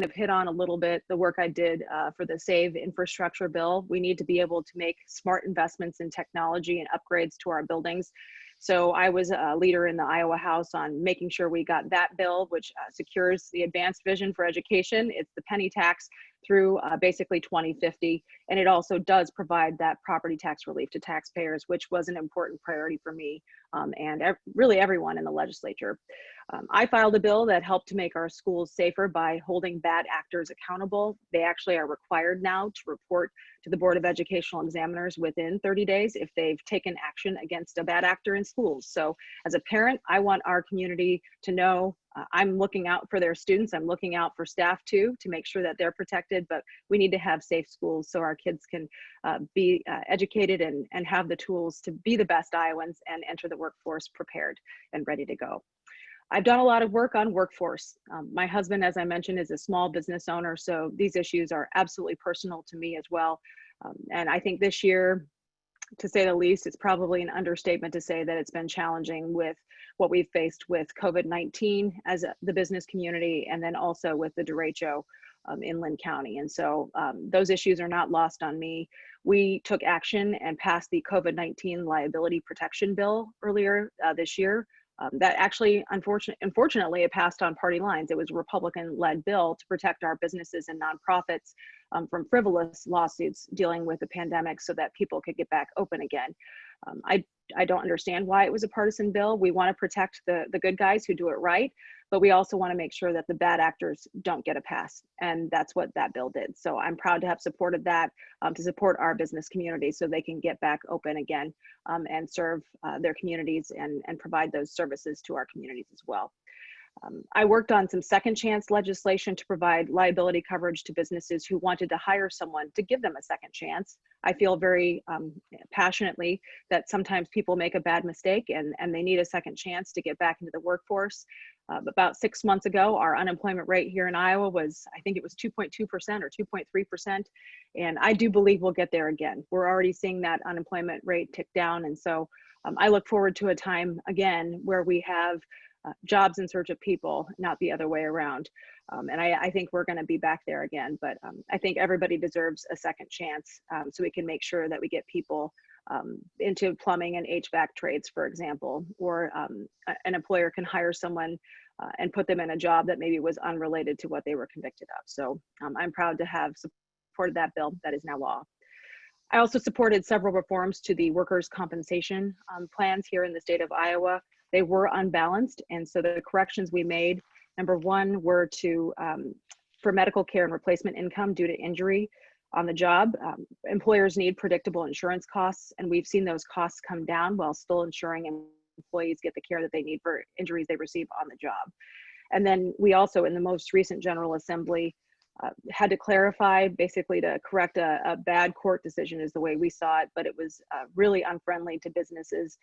of hit on a little bit the work I did for the SAVE infrastructure bill. We need to be able to make smart investments in technology and upgrades to our buildings. So I was a leader in the Iowa House on making sure we got that bill, which secures the advanced vision for education. It's the penny tax through basically 2050. And it also does provide that property tax relief to taxpayers, which was an important priority for me and really everyone in the legislature. I filed a bill that helped to make our schools safer by holding bad actors accountable. They actually are required now to report to the Board of Educational Examiners within 30 days if they've taken action against a bad actor in schools. So as a parent, I want our community to know I'm looking out for their students. I'm looking out for staff too, to make sure that they're protected, but we need to have safe schools so our kids can be educated and have the tools to be the best Iowans and enter the workforce prepared and ready to go. I've done a lot of work on workforce. My husband, as I mentioned, is a small business owner, so these issues are absolutely personal to me as well. And I think this year, to say the least, it's probably an understatement to say that it's been challenging with what we've faced with COVID-19 as the business community, and then also with the derecho in Linn County. And so those issues are not lost on me. We took action and passed the COVID-19 liability protection bill earlier this year. That actually, unfortunately, it passed on party lines. It was a Republican-led bill to protect our businesses and nonprofits from frivolous lawsuits dealing with the pandemic so that people could get back open again. I don't understand why it was a partisan bill. We want to protect the good guys who do it right, but we also want to make sure that the bad actors don't get a pass. And that's what that bill did. So I'm proud to have supported that to support our business community so they can get back open again and serve their communities and provide those services to our communities as well. I worked on some second chance legislation to provide liability coverage to businesses who wanted to hire someone to give them a second chance. I feel very passionately that sometimes people make a bad mistake and they need a second chance to get back into the workforce. About 6 months ago, our unemployment rate here in Iowa was, I think it was 2.2% or 2.3%. And I do believe we'll get there again. We're already seeing that unemployment rate tick down. And so I look forward to a time again where we have jobs in search of people, not the other way around. And I think we're going to be back there again, but I think everybody deserves a second chance so we can make sure that we get people into plumbing and HVAC trades, for example, or an employer can hire someone and put them in a job that maybe was unrelated to what they were convicted of. So I'm proud to have supported that bill that is now law. I also supported several reforms to the workers' compensation plans here in the state of Iowa. They were unbalanced, and so the corrections we made, number one, were to for medical care and replacement income due to injury on the job. Employers need predictable insurance costs, and we've seen those costs come down while still ensuring employees get the care that they need for injuries they receive on the job. And then we also, in the most recent General Assembly, had to clarify, basically to correct a bad court decision is the way we saw it, but it was really unfriendly to businesses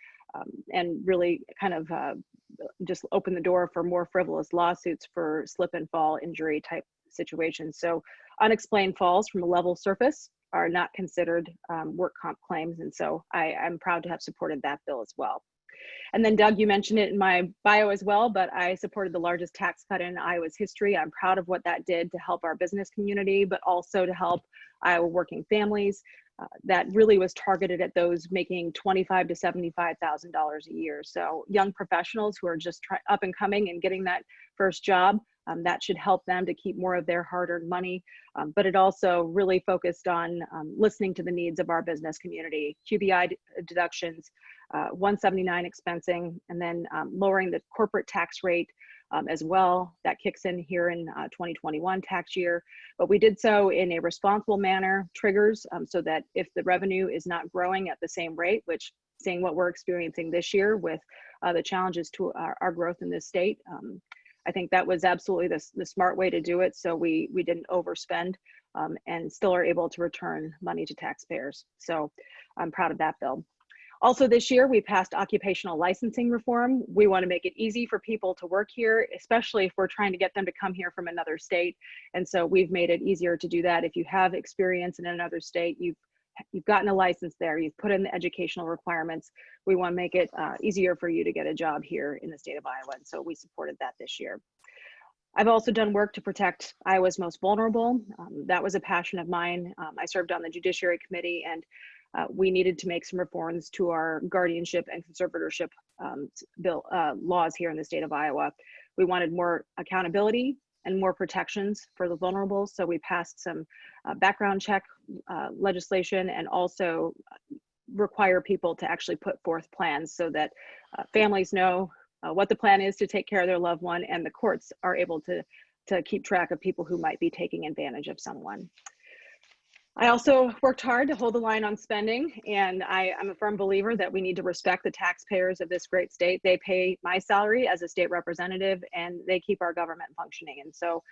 and really kind of just opened the door for more frivolous lawsuits for slip and fall injury type situations. So unexplained falls from a level surface are not considered work comp claims. And so I'm proud to have supported that bill as well. And then Doug, you mentioned it in my bio as well, but I supported the largest tax cut in Iowa's history. I'm proud of what that did to help our business community, but also to help Iowa working families. That really was targeted at those making $25,000 to $75,000 a year. So young professionals who are just up and coming and getting that first job, that should help them to keep more of their hard-earned money. But it also really focused on listening to the needs of our business community, QBI deductions, 179 expensing, and then lowering the corporate tax rate as well. That kicks in here in 2021 tax year. But we did so in a responsible manner, triggers, so that if the revenue is not growing at the same rate, which seeing what we're experiencing this year with the challenges to our growth in this state, I think that was absolutely the smart way to do it. So we didn't overspend and still are able to return money to taxpayers. So I'm proud of that bill. Also this year, we passed occupational licensing reform. We want to make it easy for people to work here, especially if we're trying to get them to come here from another state. And so we've made it easier to do that. If you have experience in another state, you've gotten a license there, you've put in the educational requirements, we want to make it easier for you to get a job here in the state of Iowa. And so we supported that this year. I've also done work to protect Iowa's most vulnerable. That was a passion of mine. I served on the Judiciary Committee, and we needed to make some reforms to our guardianship and conservatorship laws here in the state of Iowa. We wanted more accountability and more protections for the vulnerable. So we passed some background check legislation, and also require people to actually put forth plans so that families know what the plan is to take care of their loved one, and the courts are able to keep track of people who might be taking advantage of someone. I also worked hard to hold the line on spending, and I'm a firm believer that we need to respect the taxpayers of this great state. They pay my salary as a state representative, and they keep our government functioning. And so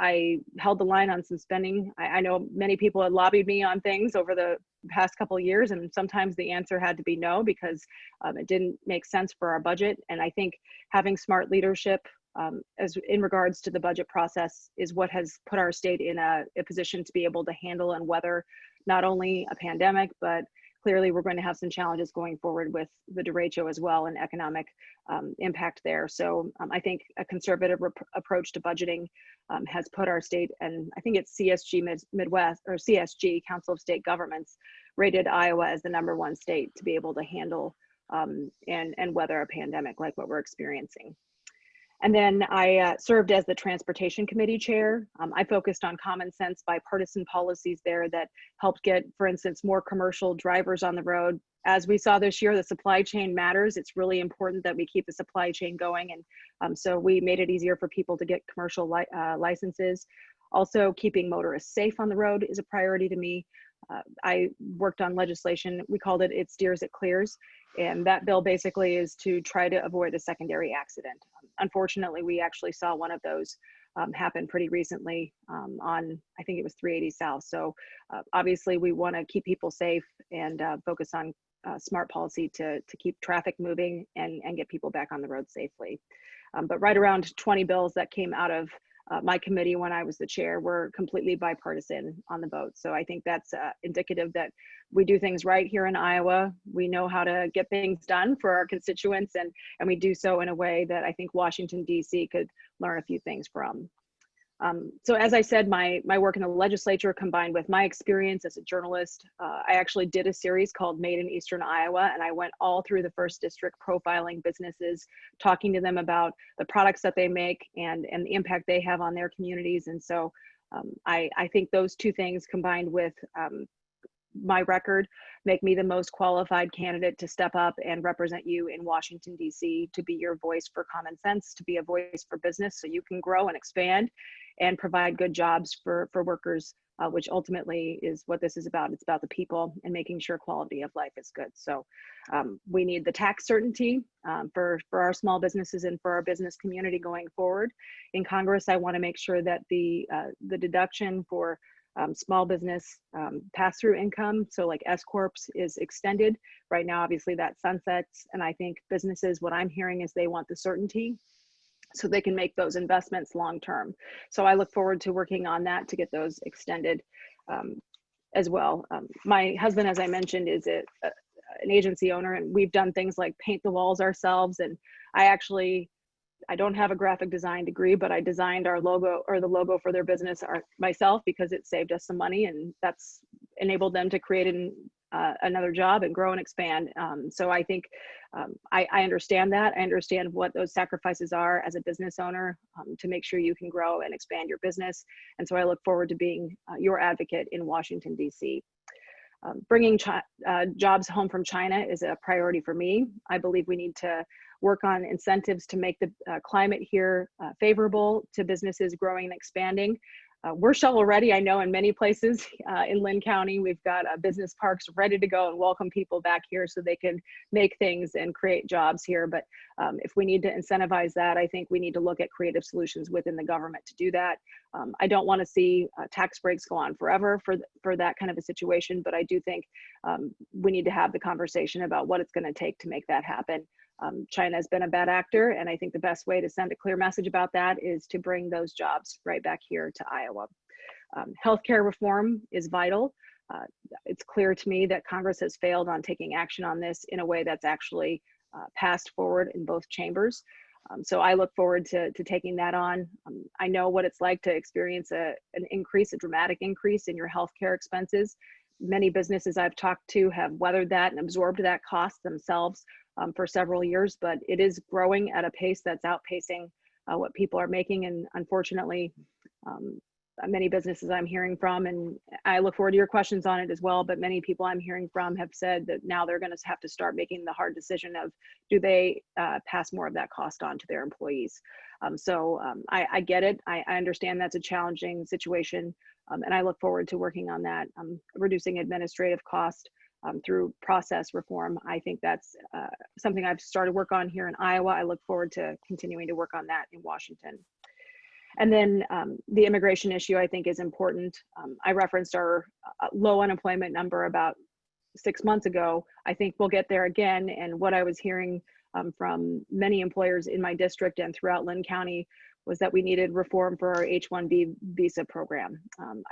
I held the line on some spending. I know many people had lobbied me on things over the past couple of years, and sometimes the answer had to be no, because it didn't make sense for our budget. And I think having smart leadership as in regards to the budget process is what has put our state in a position to be able to handle and weather not only a pandemic, but clearly we're going to have some challenges going forward with the derecho as well, and economic impact there. So I think a conservative approach to budgeting has put our state, and I think it's CSG Midwest, or CSG, Council of State Governments, rated Iowa as the #1 state to be able to handle and weather a pandemic like what we're experiencing. And then I served as the Transportation Committee chair. I focused on common sense bipartisan policies there that helped get, for instance, more commercial drivers on the road. As we saw this year, the supply chain matters. It's really important that we keep the supply chain going. And so we made it easier for people to get commercial licenses. Also, keeping motorists safe on the road is a priority to me. I worked on legislation, we called it It Steers, It Clears. And that bill basically is to try to avoid a secondary accident. Unfortunately, we actually saw one of those happen pretty recently on, I think it was 380 South. So obviously we want to keep people safe and focus on smart policy to keep traffic moving and get people back on the road safely. But right around 20 bills that came out of my committee when I was the chair were completely bipartisan on the vote. So I think that's indicative that we do things right here in Iowa. We know how to get things done for our constituents, and we do so in a way that I think Washington, D.C. could learn a few things from. So as I said, my work in the legislature combined with my experience as a journalist, I actually did a series called Made in Eastern Iowa, and I went all through the first district profiling businesses, talking to them about the products that they make and the impact they have on their communities. And so I think those two things combined with my record make me the most qualified candidate to step up and represent you in Washington, D.C., to be your voice for common sense, to be a voice for business so you can grow and expand and provide good jobs for workers, which ultimately is what this is about. It's about the people and making sure quality of life is good. So we need the tax certainty for our small businesses and for our business community going forward. In Congress, I want to make sure that the deduction for small business pass-through income, so like S Corps, is extended. Right now, obviously that sunsets, and I think businesses, what I'm hearing is they want the certainty so they can make those investments long-term. So I look forward to working on that to get those extended as well. My husband, as I mentioned, is an agency owner, and we've done things like paint the walls ourselves. And I don't have a graphic design degree, but I designed our logo, or the logo for their business, myself, because it saved us some money, and that's enabled them to create another job and grow and expand. So I think I understand that. I understand what those sacrifices are as a business owner to make sure you can grow and expand your business. And so I look forward to being your advocate in Washington, D.C. Bringing jobs home from China is a priority for me. I believe we need to work on incentives to make the climate here favorable to businesses growing and expanding. We're shovel ready. I know in many places in Lynn County, we've got business parks ready to go and welcome people back here so they can make things and create jobs here. But if we need to incentivize that, I think we need to look at creative solutions within the government to do that. I don't want to see tax breaks go on forever for that kind of a situation, but I do think we need to have the conversation about what it's going to take to make that happen. China has been a bad actor, and I think the best way to send a clear message about that is to bring those jobs right back here to Iowa. Healthcare reform is vital. It's clear to me that Congress has failed on taking action on this in a way that's actually passed forward in both chambers. So I look forward to taking that on. I know what it's like to experience a dramatic increase in your healthcare expenses. Many businesses I've talked to have weathered that and absorbed that cost themselves for several years, but it is growing at a pace that's outpacing what people are making. And unfortunately, many businesses I'm hearing from, and I look forward to your questions on it as well, but many people I'm hearing from have said that now they're going to have to start making the hard decision of, do they pass more of that cost on to their employees? I get it. I understand that's a challenging situation, and I look forward to working on that, reducing administrative cost through process reform. I think that's something I've started work on here in Iowa. I look forward to continuing to work on that in Washington. And then the immigration issue, I think, is important. I referenced our low unemployment number about 6 months ago. I think we'll get there again. And what I was hearing from many employers in my district and throughout Lynn County was that we needed reform for our H-1B visa program.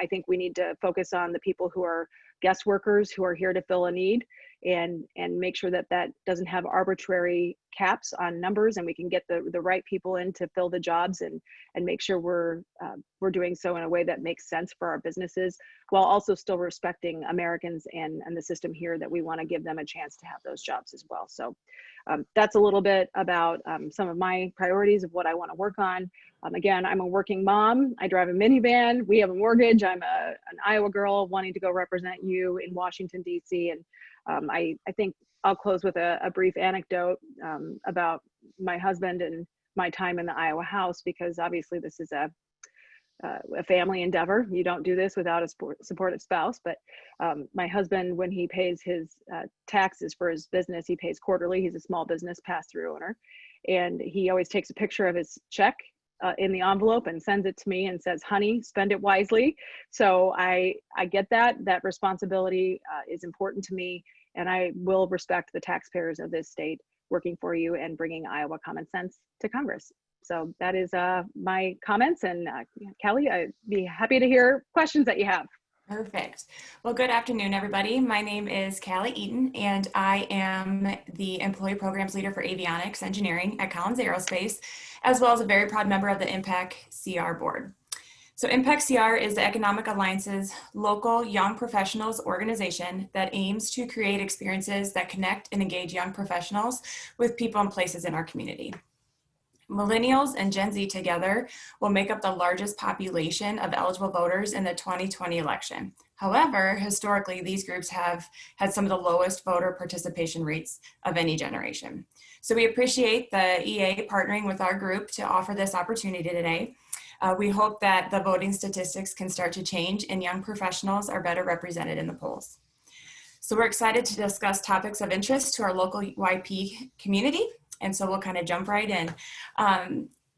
I think we need to focus on the people who are guest workers, who are here to fill a need, and make sure that that doesn't have arbitrary caps on numbers, and we can get the right people in to fill the jobs, and make sure we're doing so in a way that makes sense for our businesses, while also still respecting Americans and the system here, that we want to give them a chance to have those jobs as well. So that's a little bit about some of my priorities of what I want to work on. Again, I'm a working mom. I drive a minivan. We have a mortgage. I'm an Iowa girl wanting to go represent you in Washington, D.C. And I think I'll close with a brief anecdote about my husband and my time in the Iowa House, because obviously this is a family endeavor. You don't do this without a supportive spouse. But my husband, when he pays his taxes for his business, he pays quarterly. He's a small business pass-through owner. And he always takes a picture of his check in the envelope and sends it to me and says, "Honey, spend it wisely." So I get that responsibility is important to me, and I will respect the taxpayers of this state working for you and bringing Iowa common sense to Congress. So that is my comments, and Kelly, I'd be happy to hear questions that you have. Perfect. Well, good afternoon, everybody. My name is Callie Eaton, and I am the Employee Programs Leader for Avionics Engineering at Collins Aerospace, as well as a very proud member of the Impact CR Board. So Impact CR is the Economic Alliance's local young professionals organization that aims to create experiences that connect and engage young professionals with people and places in our community. Millennials and Gen Z together will make up the largest population of eligible voters in the 2020 election. However, historically, these groups have had some of the lowest voter participation rates of any generation. So we appreciate the EA partnering with our group to offer this opportunity today. We hope that the voting statistics can start to change and young professionals are better represented in the polls. So we're excited to discuss topics of interest to our local YP community. And so we'll kind of jump right in.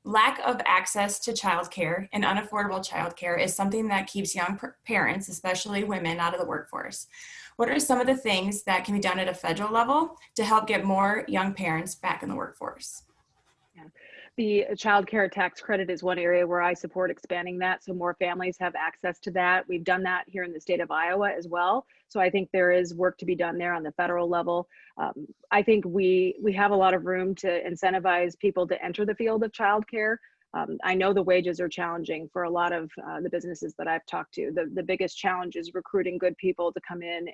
Lack of access to childcare and unaffordable childcare is something that keeps young parents, especially women, out of the workforce. What are some of the things that can be done at a federal level to help get more young parents back in the workforce? Yeah. The child care tax credit is one area where I support expanding that, so more families have access to that. We've done that here in the state of Iowa as well. So I think there is work to be done there on the federal level. I think we have a lot of room to incentivize people to enter the field of childcare. I know the wages are challenging for a lot of the businesses that I've talked to. The biggest challenge is recruiting good people to come in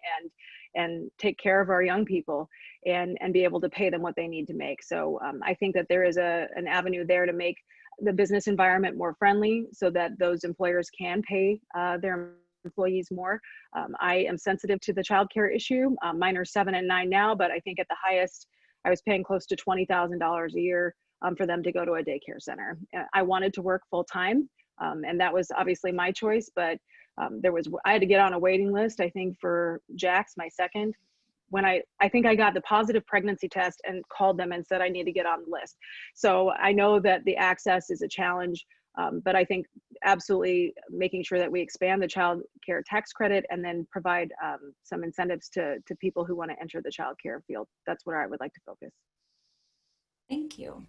and take care of our young people and be able to pay them what they need to make. So I think that there is an avenue there to make the business environment more friendly so that those employers can pay their employees more. I am sensitive to the childcare issue. Mine are 7 and 9 now, but I think at the highest, I was paying close to $20,000 a year for them to go to a daycare center. I wanted to work full time, and that was obviously my choice, but I had to get on a waiting list, I think, for Jax, my second, when I think I got the positive pregnancy test and called them and said I need to get on the list. So I know that the access is a challenge, but I think absolutely making sure that we expand the child care tax credit and then provide some incentives to people who want to enter the child care field. That's where I would like to focus. Thank you.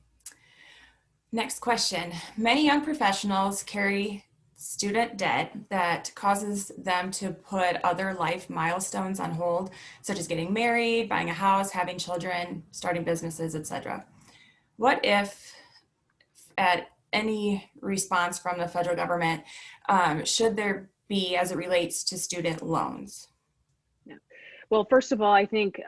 Next question. Many young professionals carry student debt that causes them to put other life milestones on hold, such as getting married, buying a house, having children, starting businesses, etc. What if at any response from the federal government should there be as it relates to student loans? Yeah. Well, first of all, I think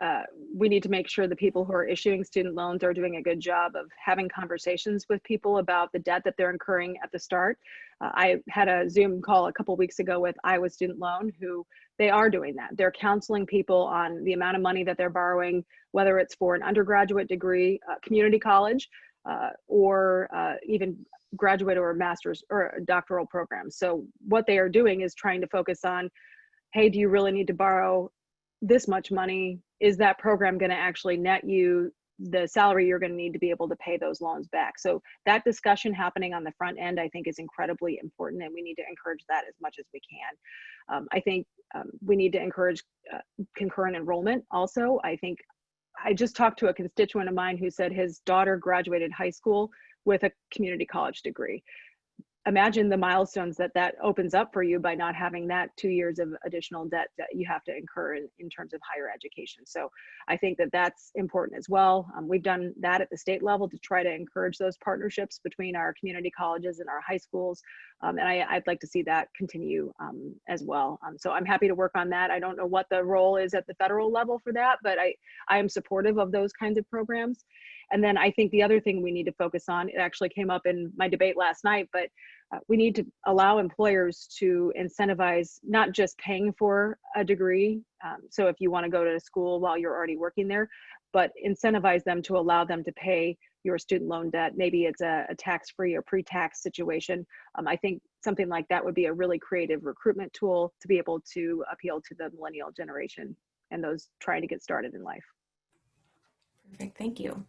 we need to make sure the people who are issuing student loans are doing a good job of having conversations with people about the debt that they're incurring at the start. I had a Zoom call a couple weeks ago with Iowa Student Loan, who they are doing that. They're counseling people on the amount of money that they're borrowing, whether it's for an undergraduate degree, community college, or even graduate or master's or doctoral programs. So what they are doing is trying to focus on, hey, do you really need to borrow this much money? Is that program going to actually net you the salary you're going to need to be able to pay those loans back? So that discussion happening on the front end, I think, is incredibly important, and we need to encourage that as much as we can. I think we need to encourage concurrent enrollment also. I think I just talked to a constituent of mine who said his daughter graduated high school with a community college degree. Imagine the milestones that that opens up for you by not having that 2 years of additional debt that you have to incur in terms of higher education. So I think that that's important as well. We've done that at the state level to try to encourage those partnerships between our community colleges and our high schools. And I'd like to see that continue as well. So I'm happy to work on that. I don't know what the role is at the federal level for that, but I am supportive of those kinds of programs. And then I think the other thing we need to focus on, it actually came up in my debate last night, but we need to allow employers to incentivize not just paying for a degree. So if you want to go to school while you're already working there, but incentivize them to allow them to pay your student loan debt. Maybe it's a tax-free or pre-tax situation. I think something like that would be a really creative recruitment tool to be able to appeal to the millennial generation and those trying to get started in life. Perfect, thank you.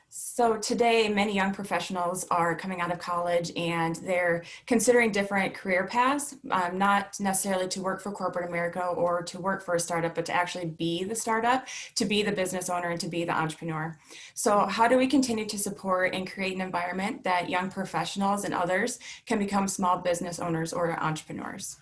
So today, many young professionals are coming out of college and they're considering different career paths, not necessarily to work for corporate America or to work for a startup, but to actually be the startup, to be the business owner, and to be the entrepreneur. So how do we continue to support and create an environment that young professionals and others can become small business owners or entrepreneurs?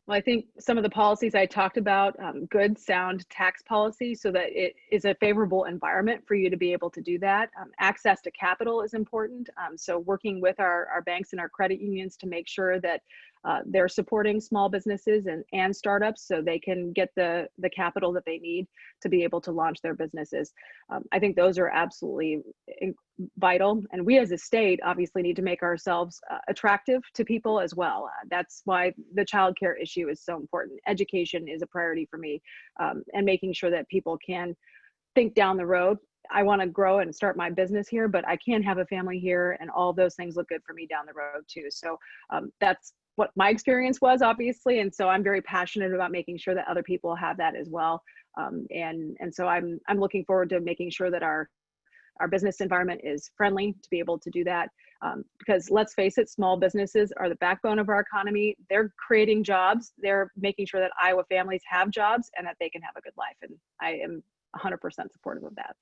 Well, I think some of the policies I talked about, good, sound tax policy so that it is a favorable environment for you to be able to do that. Access to capital is important. So working with our banks and our credit unions to make sure that they're supporting small businesses and startups so they can get the capital that they need to be able to launch their businesses. I think those are absolutely vital. And we as a state obviously need to make ourselves attractive to people as well. That's why the childcare issue is so important. Education is a priority for me, and making sure that people can think down the road. I want to grow and start my business here, but I can have a family here, and all those things look good for me down the road too. So that's what my experience was, obviously. And so I'm very passionate about making sure that other people have that as well. And so I'm looking forward to making sure that our business environment is friendly to be able to do that. Because let's face it, small businesses are the backbone of our economy. They're creating jobs. They're making sure that Iowa families have jobs and that they can have a good life. And I am 100% supportive of that.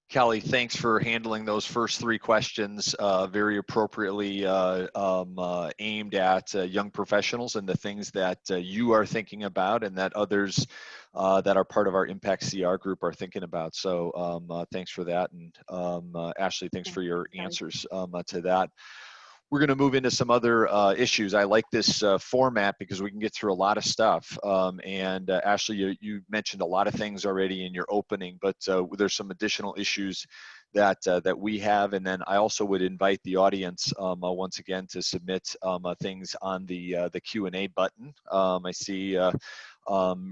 Kelly, thanks for handling those first three questions very appropriately aimed at young professionals and the things that you are thinking about and that others that are part of our Impact CR group are thinking about. So thanks for that. And Ashley, thanks for your answers to that. We're going to move into some other issues. I like this format because we can get through a lot of stuff. Ashley, you mentioned a lot of things already in your opening, but there's some additional issues that we have. And then I also would invite the audience once again to submit things on the Q&A button. I see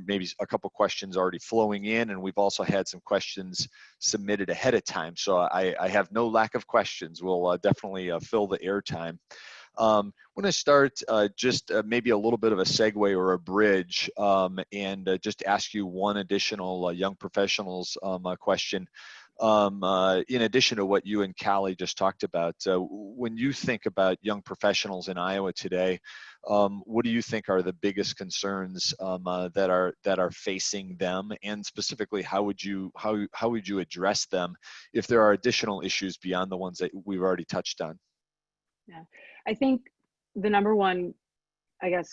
maybe a couple questions already flowing in, and we've also had some questions submitted ahead of time. So I have no lack of questions. We'll definitely fill the airtime. I'm going to start just maybe a little bit of a segue or a bridge and just ask you one additional young professionals question. In addition to what you and Callie just talked about, when you think about young professionals in Iowa today, what do you think are the biggest concerns that are facing them, and specifically, how would you address them if there are additional issues beyond the ones that we've already touched on? Yeah, I think the number one, I guess,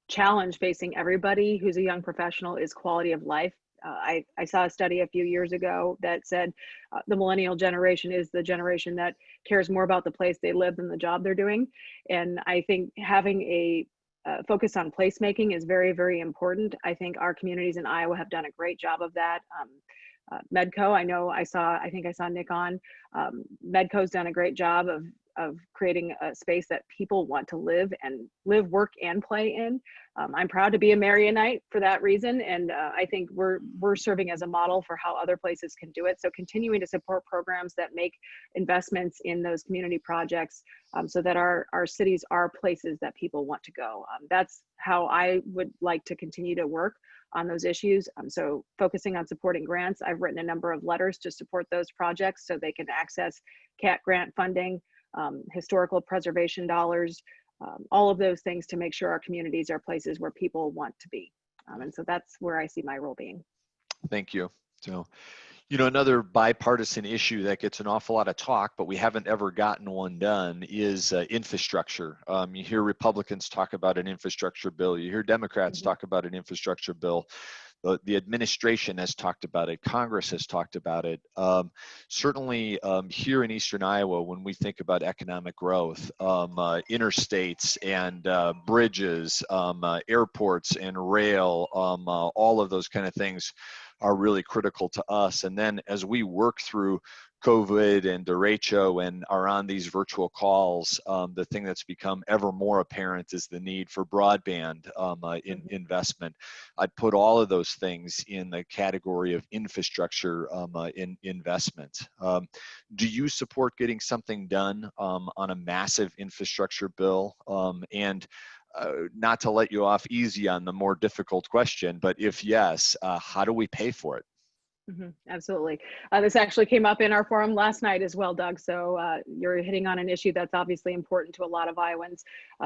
challenge facing everybody who's a young professional is quality of life. I saw a study a few years ago that said the millennial generation is the generation that cares more about the place they live than the job they're doing. And I think having a focus on placemaking is very, very important. I think our communities in Iowa have done a great job of that. Medco, I think I saw Nick on. Medco's done a great job of creating a space that people want to live, work, and play in. I'm proud to be a Marionite for that reason, and I think we're serving as a model for how other places can do it. So continuing to support programs that make investments in those community projects, so that our cities are places that people want to go. That's how I would like to continue to work on those issues. So focusing on supporting grants, I've written a number of letters to support those projects so they can access CAT grant funding, historical preservation dollars, all of those things to make sure our communities are places where people want to be. And so that's where I see my role being. Thank you. So, another bipartisan issue that gets an awful lot of talk, but we haven't ever gotten one done, is infrastructure. You hear Republicans talk about an infrastructure bill. You hear Democrats talk about an infrastructure bill. The administration has talked about it. Congress has talked about it. Certainly here in Eastern Iowa, when we think about economic growth, interstates and bridges, airports and rail, all of those kind of things are really critical to us. And then as we work through COVID and derecho and are on these virtual calls, the thing that's become ever more apparent is the need for broadband investment. I'd put all of those things in the category of infrastructure investment. Do you support getting something done on a massive infrastructure bill? Not to let you off easy on the more difficult question, but if yes, how do we pay for it? Absolutely. This actually came up in our forum last night as well, Doug. So you're hitting on an issue that's obviously important to a lot of Iowans.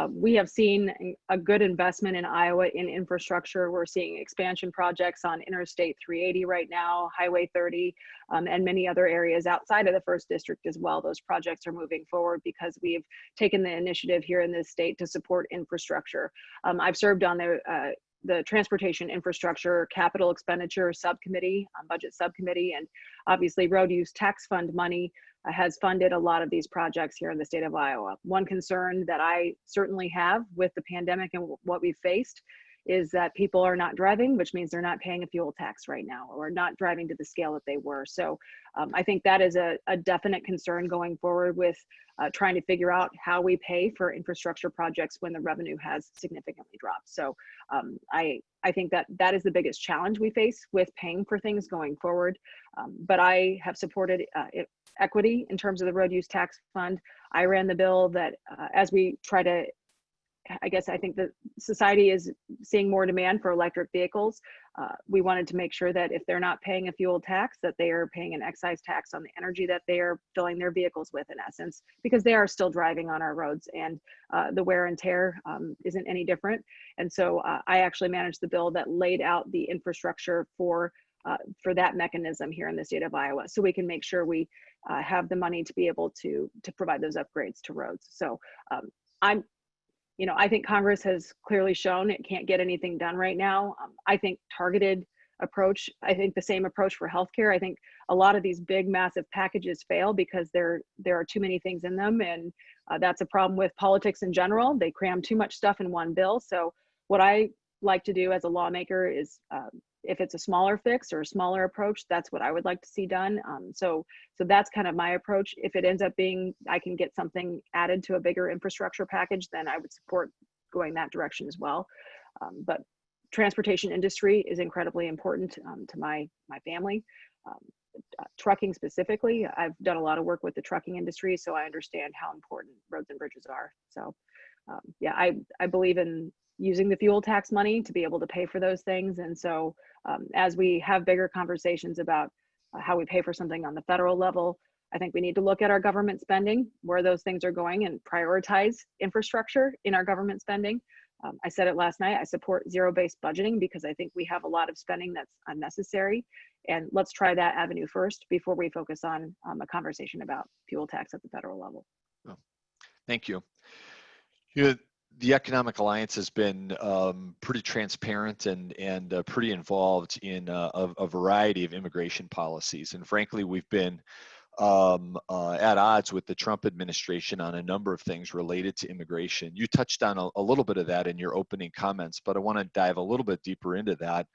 We have seen a good investment in Iowa in infrastructure. We're seeing expansion projects on Interstate 380 right now, Highway 30, and many other areas outside of the first district as well. Those projects are moving forward because we've taken the initiative here in this state to support infrastructure. I've served on the Transportation Infrastructure Capital Expenditure Subcommittee, Budget Subcommittee, and obviously Road Use Tax Fund money has funded a lot of these projects here in the state of Iowa. One concern that I certainly have with the pandemic and what we've faced is that people are not driving, which means they're not paying a fuel tax right now, or not driving to the scale that they were. So I think that is a definite concern going forward with trying to figure out how we pay for infrastructure projects when the revenue has significantly dropped. So I think that is the biggest challenge we face with paying for things going forward. But I have supported equity in terms of the road use tax fund. I ran the bill that as we try to, I think the society is seeing more demand for electric vehicles. We wanted to make sure that if they're not paying a fuel tax, that they are paying an excise tax on the energy that they are filling their vehicles with, in essence, because they are still driving on our roads, and the wear and tear isn't any different. And so I actually managed the bill that laid out the infrastructure for that mechanism here in the state of Iowa, so we can make sure we have the money to be able to provide those upgrades to roads. So I think Congress has clearly shown it can't get anything done right now. I think targeted approach, I think the same approach for healthcare. I think a lot of these big, massive packages fail because there are too many things in them. And that's a problem with politics in general. They cram too much stuff in one bill. So what I like to do as a lawmaker is if it's a smaller fix or a smaller approach, that's what I would like to see done. So that's kind of my approach. If it ends up being, I can get something added to a bigger infrastructure package, then I would support going that direction as well. But transportation industry is incredibly important to my family. Trucking specifically, I've done a lot of work with the trucking industry, so I understand how important roads and bridges are. So yeah, I believe in using the fuel tax money to be able to pay for those things. And so as we have bigger conversations about how we pay for something on the federal level, I think we need to look at our government spending, where those things are going, and prioritize infrastructure in our government spending. I said it last night, I support zero-based budgeting because I think we have a lot of spending that's unnecessary. And let's try that avenue first before we focus on a conversation about fuel tax at the federal level. Oh, thank you. the Economic Alliance has been pretty transparent and pretty involved in a variety of immigration policies. And frankly, we've been at odds with the Trump administration on a number of things related to immigration. You touched on a little bit of that in your opening comments, but I want to dive a little bit deeper into that.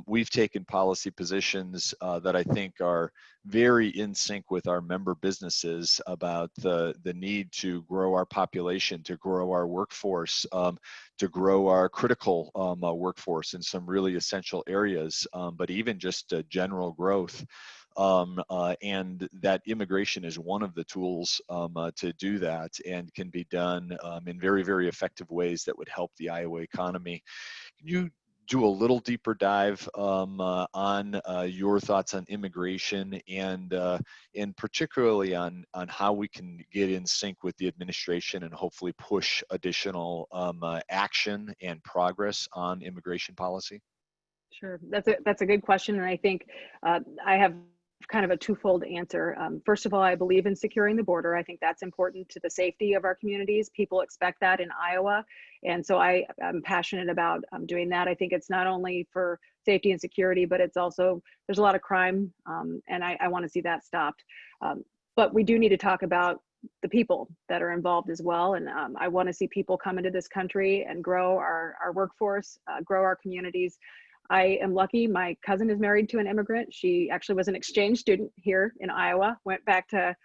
We've taken policy positions that I think are very in sync with our member businesses about the need to grow our population, to grow our workforce, to grow our critical workforce in some really essential areas, but even just general growth. And that immigration is one of the tools to do that, and can be done in very, very effective ways that would help the Iowa economy. Can you do a little deeper dive on your thoughts on immigration and particularly on how we can get in sync with the administration and hopefully push additional action and progress on immigration policy? Sure, that's a good question, and I think I have kind of a twofold answer. First of all, I believe in securing the border. I think that's important to the safety of our communities. People expect that in Iowa, and so I'm passionate about doing that. I think it's not only for safety and security, but it's also, there's a lot of crime, and I want to see that stopped. But we do need to talk about the people that are involved as well, and I want to see people come into this country and grow our workforce, grow our communities. I am lucky. My cousin is married to an immigrant. She actually was an exchange student here in Iowa, went back to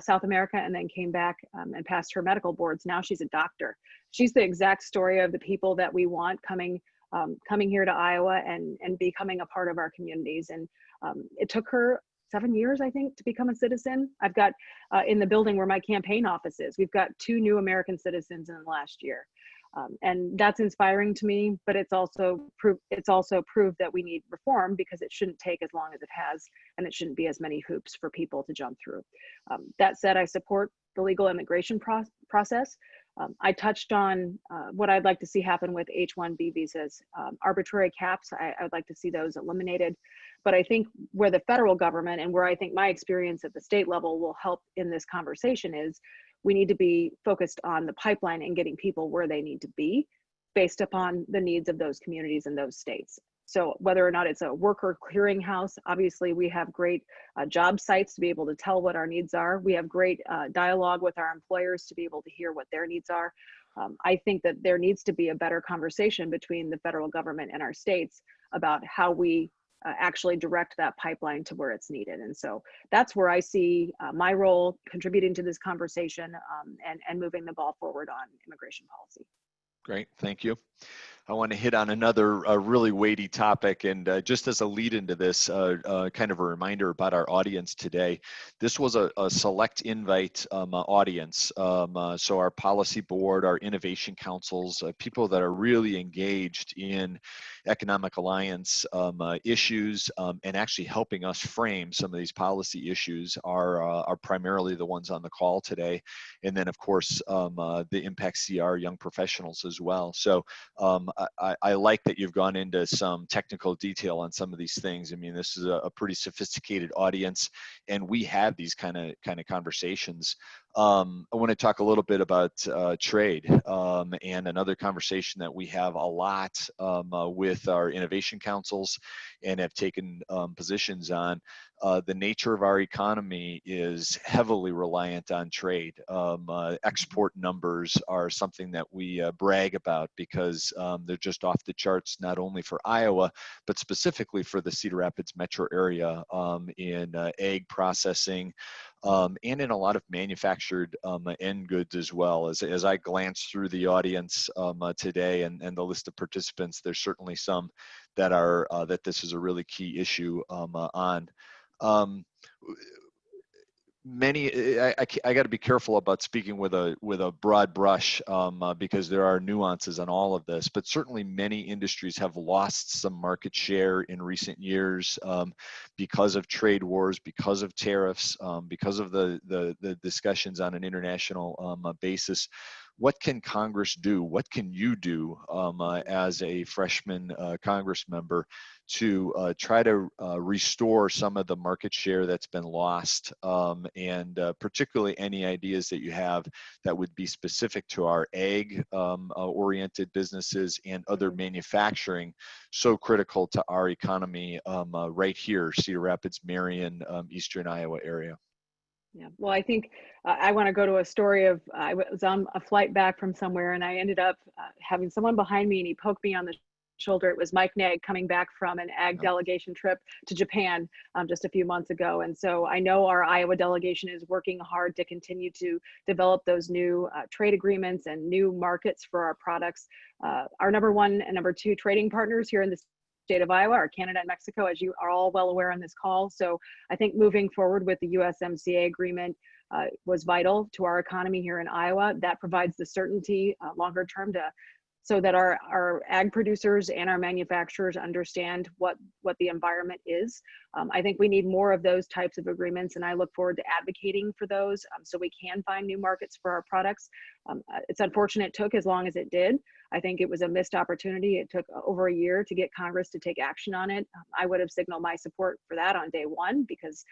South America, and then came back and passed her medical boards. Now she's a doctor. She's the exact story of the people that we want coming here to Iowa and becoming a part of our communities. And it took her 7 years, I think, to become a citizen. I've got in the building where my campaign office is, we've got 2 new American citizens in the last year. And that's inspiring to me, but it's also proved that we need reform, because it shouldn't take as long as it has, and it shouldn't be as many hoops for people to jump through. That said, I support the legal immigration process. I touched on what I'd like to see happen with H-1B visas. Arbitrary caps, I'd like to see those eliminated. But I think where the federal government, and where I think my experience at the state level will help in this conversation, is we need to be focused on the pipeline and getting people where they need to be based upon the needs of those communities and those states. So whether or not it's a worker clearinghouse, obviously we have great job sites to be able to tell what our needs are. We have great dialogue with our employers to be able to hear what their needs are. I think that there needs to be a better conversation between the federal government and our states about how we actually direct that pipeline to where it's needed. And so that's where I see my role contributing to this conversation and moving the ball forward on immigration policy. Great, thank you. I want to hit on another really weighty topic, and just as a lead into this, kind of a reminder about our audience today. This was a select invite audience, so our policy board, our innovation councils, people that are really engaged in Economic Alliance issues and actually helping us frame some of these policy issues are primarily the ones on the call today. And then of course, the Impact CR young professionals as well. So I like that you've gone into some technical detail on some of these things. I mean, this is a pretty sophisticated audience, and we have these kind of conversations. I want to talk a little bit about trade, and another conversation that we have a lot with our innovation councils and have taken positions on. The nature of our economy is heavily reliant on trade. Export numbers are something that we brag about because they're just off the charts, not only for Iowa, but specifically for the Cedar Rapids metro area in egg processing, and in a lot of manufactured end goods as well. As I glance through the audience today and the list of participants, there's certainly some that are that this is a really key issue on. Many, I got to be careful about speaking with a broad brush because there are nuances on all of this, but certainly many industries have lost some market share in recent years because of trade wars, because of tariffs, because of the discussions on an international basis. what can Congress do? What can you do as a freshman Congress member to try to restore some of the market share that's been lost, and particularly any ideas that you have that would be specific to our ag oriented businesses and other manufacturing so critical to our economy right here, Cedar Rapids, Marion, Eastern Iowa area. Yeah, well, I think I want to go to a story of I was on a flight back from somewhere and I ended up having someone behind me and he poked me on the shoulder. It was Mike Nag coming back from an ag delegation trip to Japan just a few months ago. And so I know our Iowa delegation is working hard to continue to develop those new trade agreements and new markets for our products. Our number one and number two trading partners here in the state of Iowa are Canada and Mexico, as you are all well aware on this call. So I think moving forward with the USMCA agreement was vital to our economy here in Iowa. That provides the certainty longer term so that our ag producers and our manufacturers understand what the environment is. I think we need more of those types of agreements, and I look forward to advocating for those so we can find new markets for our products. It's unfortunate it took as long as it did. I think it was a missed opportunity. It took over a year to get Congress to take action on it. I would have signaled my support for that on day one because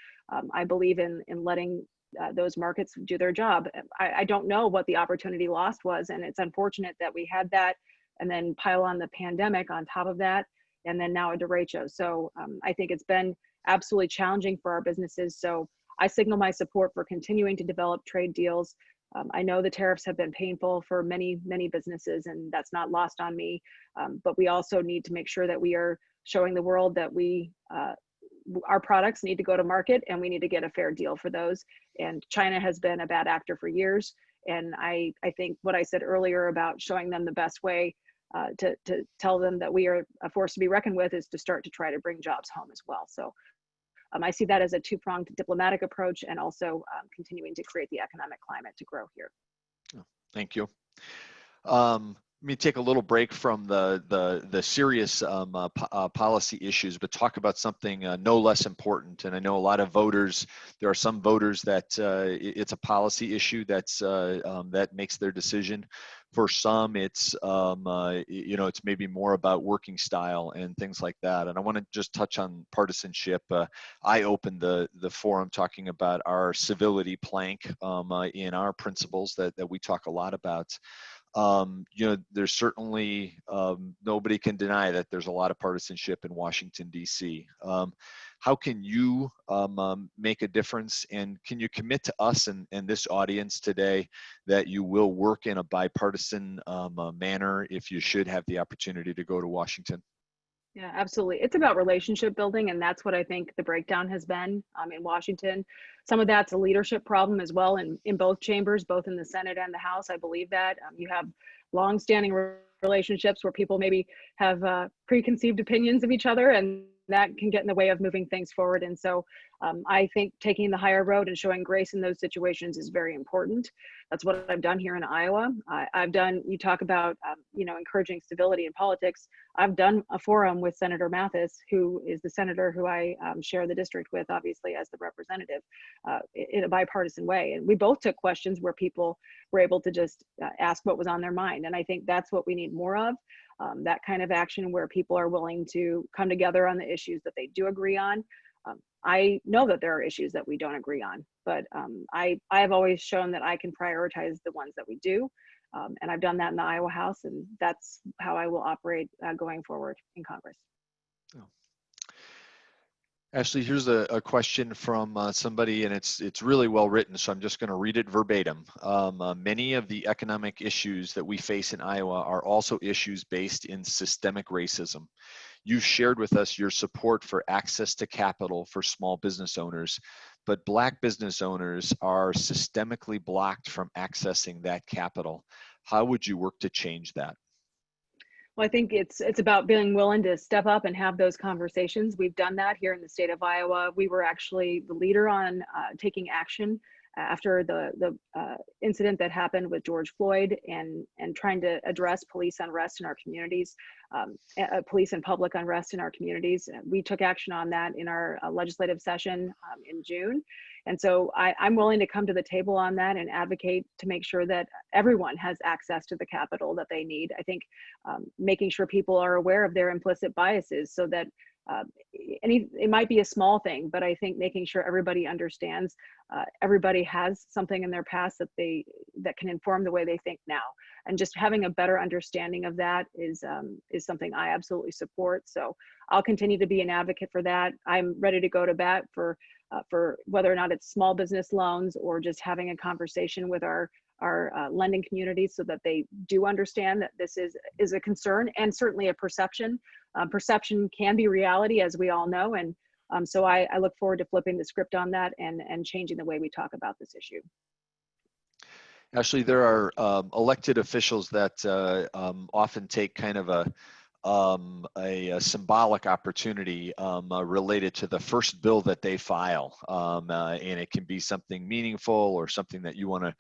I believe in letting those markets do their job. I don't know what the opportunity lost was, and it's unfortunate that we had that and then pile on the pandemic on top of that, and then now a derecho. So I think it's been absolutely challenging for our businesses. So I signal my support for continuing to develop trade deals. I know the tariffs have been painful for many, many businesses, and that's not lost on me. But we also need to make sure that we are showing the world that our products need to go to market and we need to get a fair deal for those. And China has been a bad actor for years. And I think what I said earlier about showing them the best way to tell them that we are a force to be reckoned with is to start to try to bring jobs home as well. So I see that as a two-pronged diplomatic approach and also continuing to create the economic climate to grow here. Thank you. Let me take a little break from the serious policy issues, but talk about something no less important. And I know a lot of voters, there are some voters that it's a policy issue that makes their decision. For some, it's it's maybe more about working style and things like that. And I want to just touch on partisanship. I opened the forum talking about our civility plank in our principles that we talk a lot about. There's certainly nobody can deny that there's a lot of partisanship in Washington, D.C. How can you make a difference, and can you commit to us and this audience today that you will work in a bipartisan manner if you should have the opportunity to go to Washington? Yeah, absolutely. It's about relationship building, and that's what I think the breakdown has been in Washington. Some of that's a leadership problem as well in both chambers, both in the Senate and the House. I believe that you have longstanding relationships where people maybe have preconceived opinions of each other, and that can get in the way of moving things forward. And so I think taking the higher road and showing grace in those situations is very important. That's what I've done here in Iowa. You talk about, encouraging civility in politics. I've done a forum with Senator Mathis, who is the senator who I share the district with, obviously, as the representative, in a bipartisan way. And we both took questions where people were able to just ask what was on their mind. And I think that's what we need more of. That kind of action where people are willing to come together on the issues that they do agree on. I know that there are issues that we don't agree on, but I have always shown that I can prioritize the ones that we do. And I've done that in the Iowa House, and that's how I will operate going forward in Congress. Oh. Ashley, here's a question from somebody, and it's really well written, so I'm just going to read it verbatim. Many of the economic issues that we face in Iowa are also issues based in systemic racism. You've shared with us your support for access to capital for small business owners, but Black business owners are systemically blocked from accessing that capital. How would you work to change that? Well, I think it's about being willing to step up and have those conversations. We've done that here in the state of Iowa. We were actually the leader on taking action after the incident that happened with George Floyd, and trying to address police unrest in our communities, police and public unrest in our communities. We took action on that in our legislative session in June. And so I'm willing to come to the table on that and advocate to make sure that everyone has access to the Capitol that they need. I think making sure people are aware of their implicit biases, so that it might be a small thing, but I think making sure everybody understands everybody has something in their past that can inform the way they think now, and just having a better understanding of that is something I absolutely support. So I'll continue to be an advocate for that. I'm ready to go to bat for whether or not it's small business loans or just having a conversation with our lending community, so that they do understand that this is a concern and certainly a perception. Perception can be reality, as we all know. And so I look forward to flipping the script on that and changing the way we talk about this issue. Ashley, there are elected officials that often take kind of a symbolic opportunity related to the first bill that they file, and it can be something meaningful or something that you want to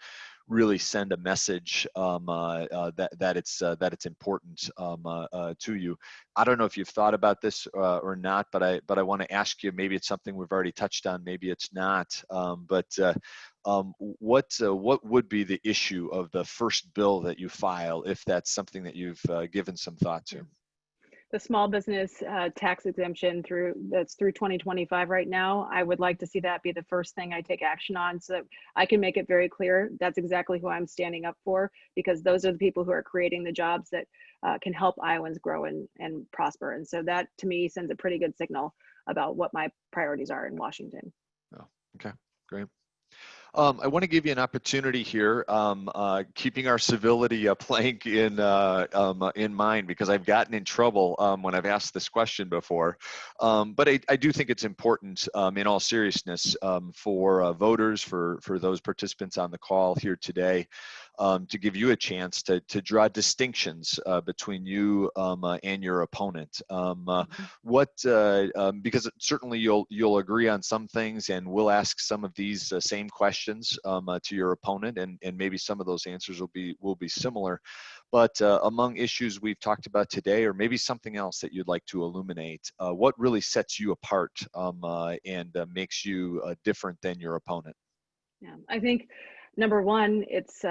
really send a message that it's important to you. I don't know if you've thought about this or not, but I want to ask you. Maybe it's something we've already touched on. Maybe it's not. What would be the issue of the first bill that you file, if that's something that you've given some thought to? The small business tax exemption that's through 2025 right now. I would like to see that be the first thing I take action on, so that I can make it very clear that's exactly who I'm standing up for, because those are the people who are creating the jobs that can help Iowans grow and prosper. And so that, to me, sends a pretty good signal about what my priorities are in Washington. Oh, okay, great. I want to give you an opportunity here, keeping our civility plank in mind, because I've gotten in trouble when I've asked this question before. But I do think it's important, in all seriousness, for voters, for those participants on the call here today, to give you a chance to draw distinctions between you and your opponent. Because certainly you'll agree on some things, and we'll ask some of these same questions to your opponent, and maybe some of those answers will be similar. But among issues we've talked about today, or maybe something else that you'd like to illuminate, what really sets you apart and makes you different than your opponent? Yeah, I think number one, it's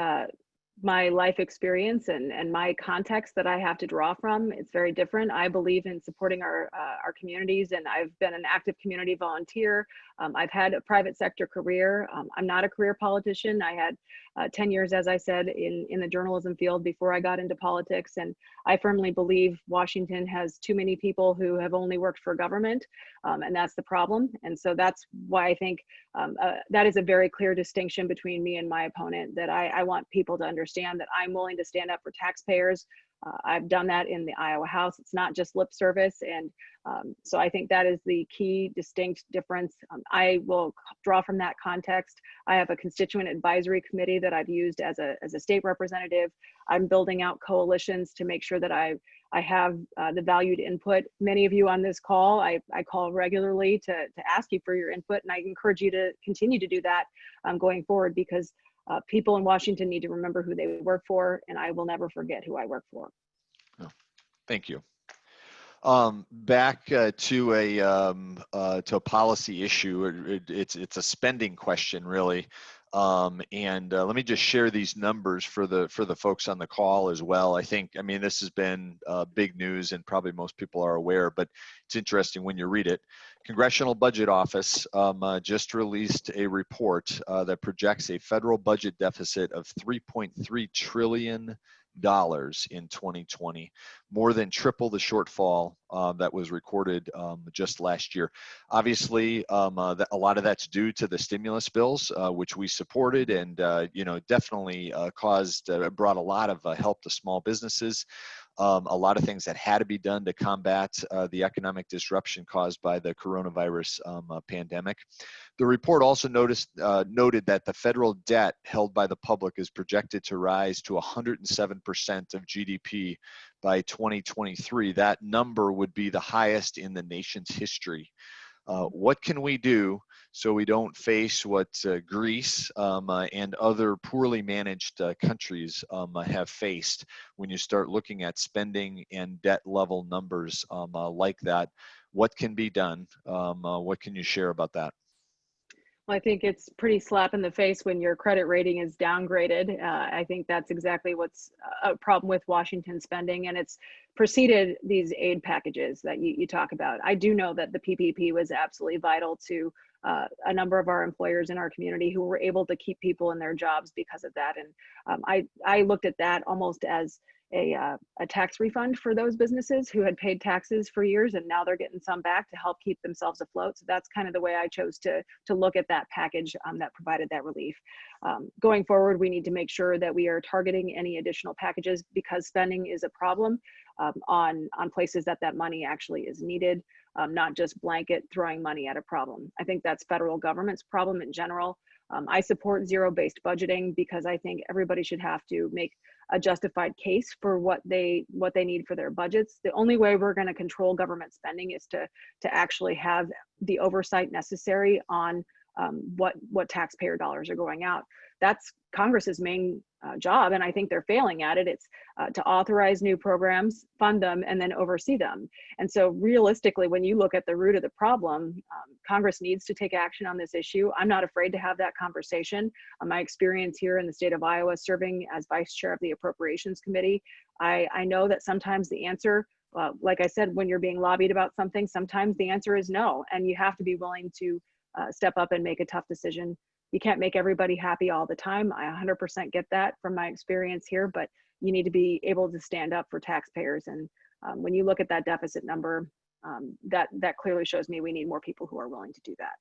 my life experience and my context that I have to draw from. It's very different. I believe in supporting our communities, and I've been an active community volunteer. I've had a private sector career. I'm not a career politician. I had 10 years, as I said, in the journalism field before I got into politics. And I firmly believe Washington has too many people who have only worked for government, and that's the problem. And so that's why I think that is a very clear distinction between me and my opponent, that I want people to understand that I'm willing to stand up for taxpayers. I've done that in the Iowa House. It's not just lip service. And so I think that is the key distinct difference. I will draw from that context. I have a constituent advisory committee that I've used as a state representative. I'm building out coalitions to make sure that I have the valued input. Many of you on this call, I call regularly to ask you for your input, and I encourage you to continue to do that going forward, because people in Washington need to remember who they work for, and I will never forget who I work for. Oh, thank you. Back to a policy issue. It's a spending question, really. And let me just share these numbers for the folks on the call as well. I mean, this has been big news, and probably most people are aware, but it's interesting when you read it. Congressional Budget Office just released a report that projects a federal budget deficit of $3.3 trillion in 2020, more than triple the shortfall that was recorded just last year. Obviously, a lot of that's due to the stimulus bills, which we supported, and definitely brought a lot of help to small businesses. A lot of things that had to be done to combat the economic disruption caused by the coronavirus pandemic. The report also noted that the federal debt held by the public is projected to rise to 107% of GDP by 2023. That number would be the highest in the nation's history. What can we do so we don't face what Greece and other poorly managed countries have faced when you start looking at spending and debt level numbers like that. What can be done? What can you share about that? Well, I think it's pretty slap in the face when your credit rating is downgraded. I think that's exactly what's a problem with Washington spending, and it's preceded these aid packages that you talk about. I do know that the PPP was absolutely vital to a number of our employers in our community who were able to keep people in their jobs because of that. And I looked at that almost as a tax refund for those businesses who had paid taxes for years, and now they're getting some back to help keep themselves afloat. So that's kind of the way I chose to look at that package that provided that relief. Going forward, we need to make sure that we are targeting any additional packages because spending is a problem on places that money actually is needed, not just blanket throwing money at a problem. I think that's federal government's problem in general. I support zero-based budgeting because I think everybody should have to make a justified case for what they need for their budgets. The only way we're going to control government spending is to actually have the oversight necessary on what taxpayer dollars are going out. That's Congress's main job, and I think they're failing at it. It's to authorize new programs, fund them, and then oversee them. And so realistically, when you look at the root of the problem, Congress needs to take action on this issue. I'm not afraid to have that conversation. My experience here in the state of Iowa, serving as vice chair of the Appropriations Committee, I know that sometimes the answer, like I said, when you're being lobbied about something, sometimes the answer is no, and you have to be willing to step up and make a tough decision. You can't make everybody happy all the time. I 100% get that from my experience here, but you need to be able to stand up for taxpayers. And when you look at that deficit number, that clearly shows me we need more people who are willing to do that.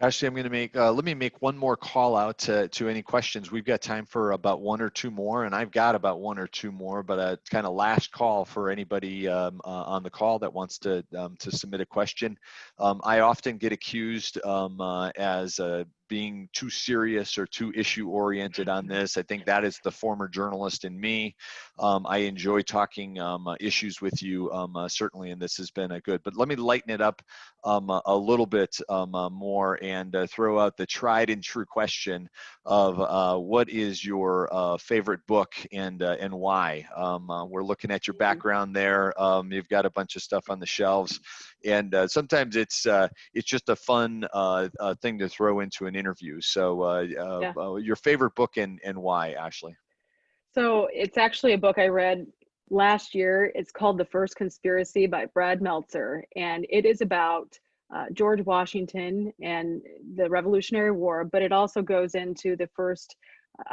Ashley, I'm going to make, let me make one more call out to any questions. We've got time for about one or two more, and I've got about one or two more, but a kind of last call for anybody on the call that wants to submit a question. I often get accused as being too serious or too issue oriented on this. I think that is the former journalist in me. I enjoy talking issues with you, certainly, and this has been a good, but let me lighten it up a little bit more and throw out the tried and true question of what is your favorite book and why? We're looking at your background there. You've got a bunch of stuff on the shelves, and sometimes it's just a fun thing to throw into an interview. So your favorite book and why, Ashley? So it's actually a book I read last year. It's called The First Conspiracy by Brad Meltzer, and it is about George Washington and the Revolutionary War, but it also goes into the first,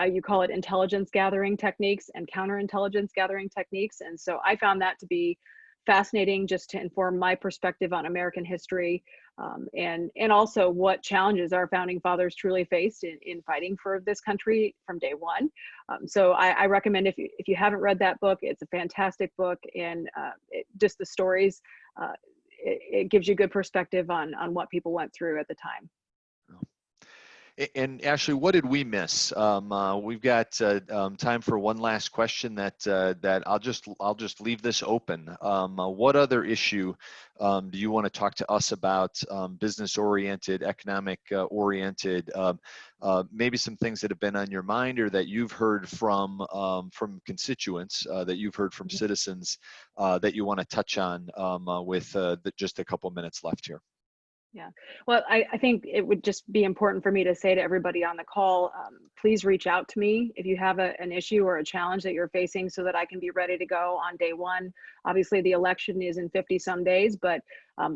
you call it intelligence gathering techniques and counterintelligence gathering techniques. And so I found that to be fascinating, just to inform my perspective on American history, and also what challenges our founding fathers truly faced in fighting for this country from day one. So I recommend, if you haven't read that book, it's a fantastic book, and just the stories, it gives you good perspective on what people went through at the time. And Ashley, what did we miss? We've got time for one last question that I'll just leave this open. What other issue do you want to talk to us about? Business oriented, economic oriented, maybe some things that have been on your mind or that you've heard from constituents, that you've heard from citizens that you want to touch on with just a couple minutes left here. Yeah, well, I think it would just be important for me to say to everybody on the call, please reach out to me if you have an issue or a challenge that you're facing, so that I can be ready to go on day one. Obviously, the election is in 50 some days, but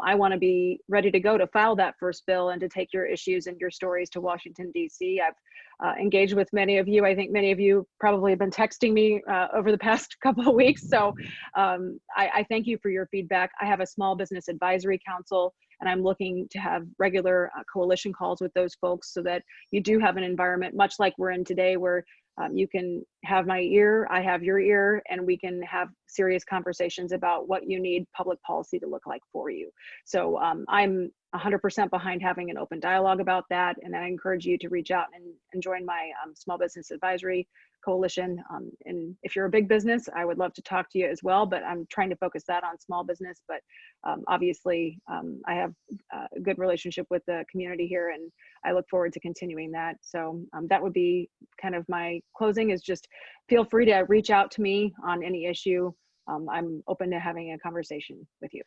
I want to be ready to go to file that first bill and to take your issues and your stories to Washington, D.C. I've engaged with many of you. I think many of you probably have been texting me over the past couple of weeks. So I thank you for your feedback. I have a small business advisory council, and I'm looking to have regular coalition calls with those folks, so that you do have an environment much like we're in today, where you can have my ear, I have your ear, and we can have serious conversations about what you need public policy to look like for you. So I'm 100% behind having an open dialogue about that. And I encourage you to reach out and join my Small Business Advisory Coalition. And if you're a big business, I would love to talk to you as well, but I'm trying to focus that on small business. But obviously, I have a good relationship with the community here, and I look forward to continuing that. So that would be kind of my closing, is just feel free to reach out to me on any issue. I'm open to having a conversation with you.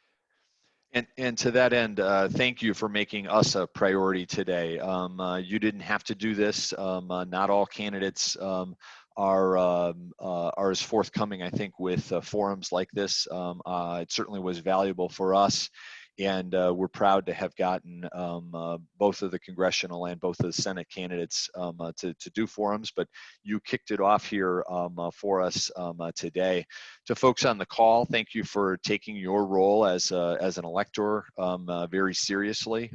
And to that end, thank you for making us a priority today. You didn't have to do this. Not all candidates are as forthcoming, I think, with forums like this. It certainly was valuable for us. And we're proud to have gotten both of the congressional and both of the Senate candidates to do forums. But you kicked it off here for us today. To folks on the call, thank you for taking your role as an elector very seriously.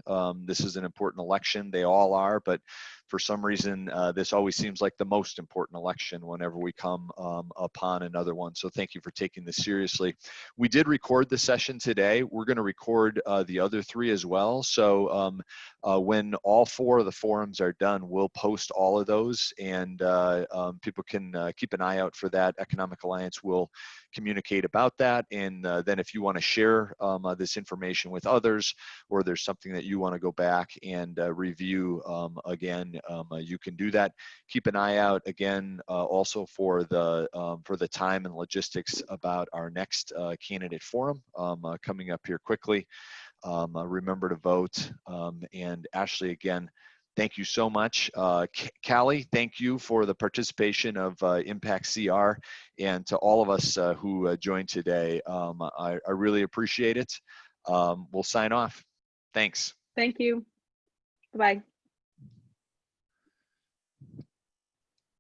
This is an important election. They all are, but for some reason, this always seems like the most important election whenever we come upon another one. So thank you for taking this seriously. We did record the session today. We're going to record the other 3 as well. So when all 4 of the forums are done, we'll post all of those, and people can keep an eye out for that. Economic Alliance will communicate about that. And then if you want to share this information with others, or there's something that you want to go back and review again, you can do that. Keep an eye out again also for the time and logistics about our next candidate forum coming up here quickly. Remember to vote. And Ashley, again, thank you so much. Callie, thank you for the participation of Impact CR, and to all of us who joined today. I really appreciate it. We'll sign off. Thanks. Thank you. Bye-bye.